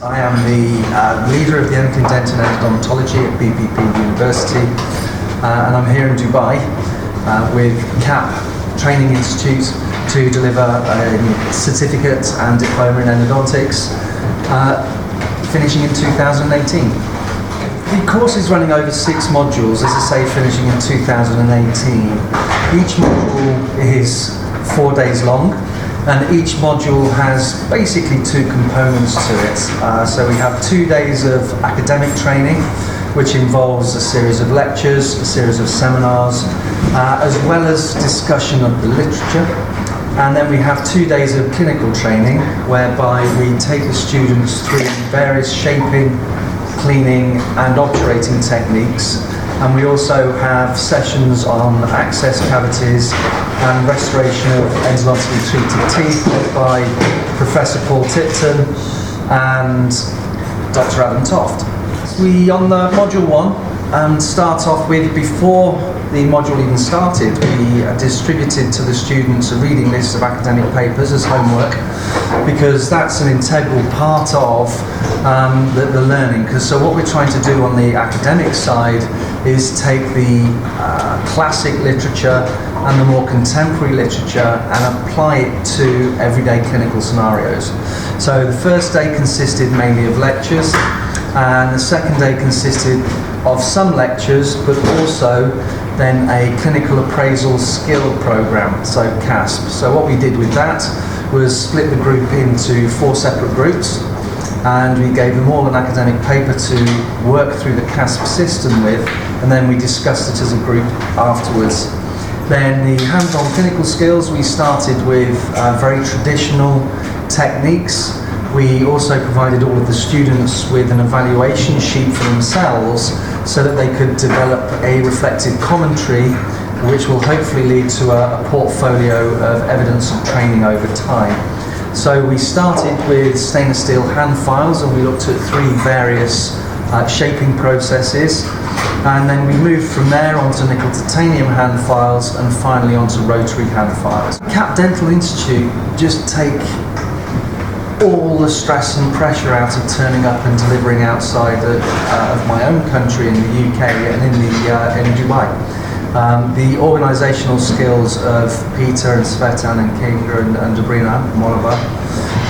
I am the leader of the Dental and Odontology at BPP University, and I'm here in Dubai with CAPP Training Institute to deliver a certificate and diploma in endodontics, finishing in 2018. The course is running over 6 modules, as I say, finishing in 2018. Each module is 4 days long, and each module has basically 2 components to it. So we have 2 days of academic training, which involves a series of lectures, a series of seminars, as well as discussion of the literature. And then we have 2 days of clinical training, whereby we take the students through various shaping, cleaning and obturating techniques. And we also have sessions on access cavities and restoration of endodontically treated teeth led by Professor Tipton and Dr. Adam Toft. We, on the module 1, start off with, before the module even started, we distributed to the students a reading list of academic papers as homework, because that's an integral part of the learning. So what we're trying to do on the academic side is take the classic literature and the more contemporary literature and apply it to everyday clinical scenarios. So the first day consisted mainly of lectures, and the second day consisted of some lectures, but also then a clinical appraisal skill program, so CASP. So what we did with that was split the group into 4 separate groups, and we gave them all an academic paper to work through the CASP system with, and then we discussed it as a group afterwards. Then the hands-on clinical skills, we started with very traditional techniques. We also provided all of the students with an evaluation sheet for themselves so that they could develop a reflective commentary, which will hopefully lead to a portfolio of evidence of training over time. So we started with stainless steel hand files, and we looked at 3 various shaping processes, and then we moved from there onto nickel titanium hand files, and finally onto rotary hand files. CAPP Dental Institute just take all the stress and pressure out of turning up and delivering outside of my own country in the UK and in Dubai. The organisational skills of Peter and Svetan and Kinga and Dobrina Molova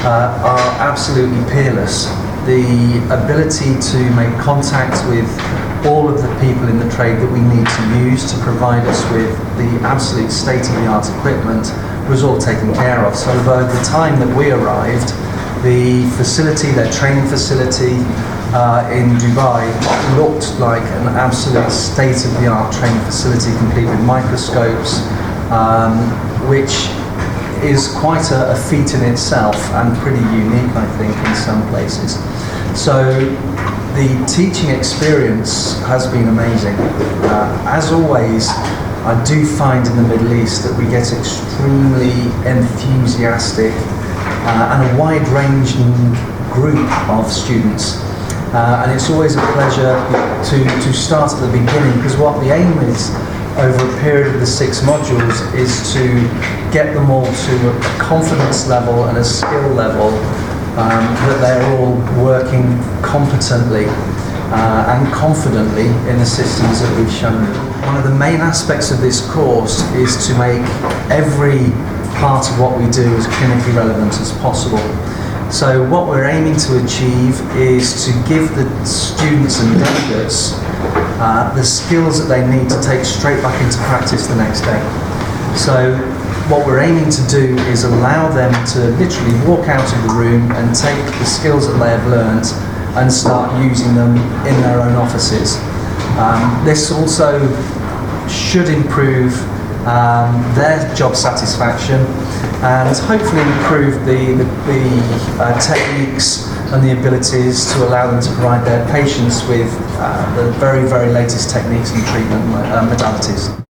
are absolutely peerless. The ability to make contact with all of the people in the trade that we need to use to provide us with the absolute state-of-the-art equipment was all taken care of. So by the time that we arrived, the facility, their training facility in Dubai, looked like an absolute state-of-the-art training facility, complete with microscopes, which is quite a feat in itself and pretty unique, I think, in some places. So the teaching experience has been amazing. As always, I do find in the Middle East that we get extremely enthusiastic and a wide-ranging group of students. And it's always a pleasure to start at the beginning, because what the aim is over a period of the 6 modules is to get them all to a confidence level and a skill level that they're all working competently and confidently in the systems that we've shown. One of the main aspects of this course is to make every part of what we do as clinically relevant as possible. So what we're aiming to achieve is to give the students and delegates the skills that they need to take straight back into practice the next day. So what we're aiming to do is allow them to literally walk out of the room and take the skills that they have learned and start using them in their own offices. This also should improve their job satisfaction and hopefully improve the techniques and the abilities to allow them to provide their patients with the very, very latest techniques and treatment modalities.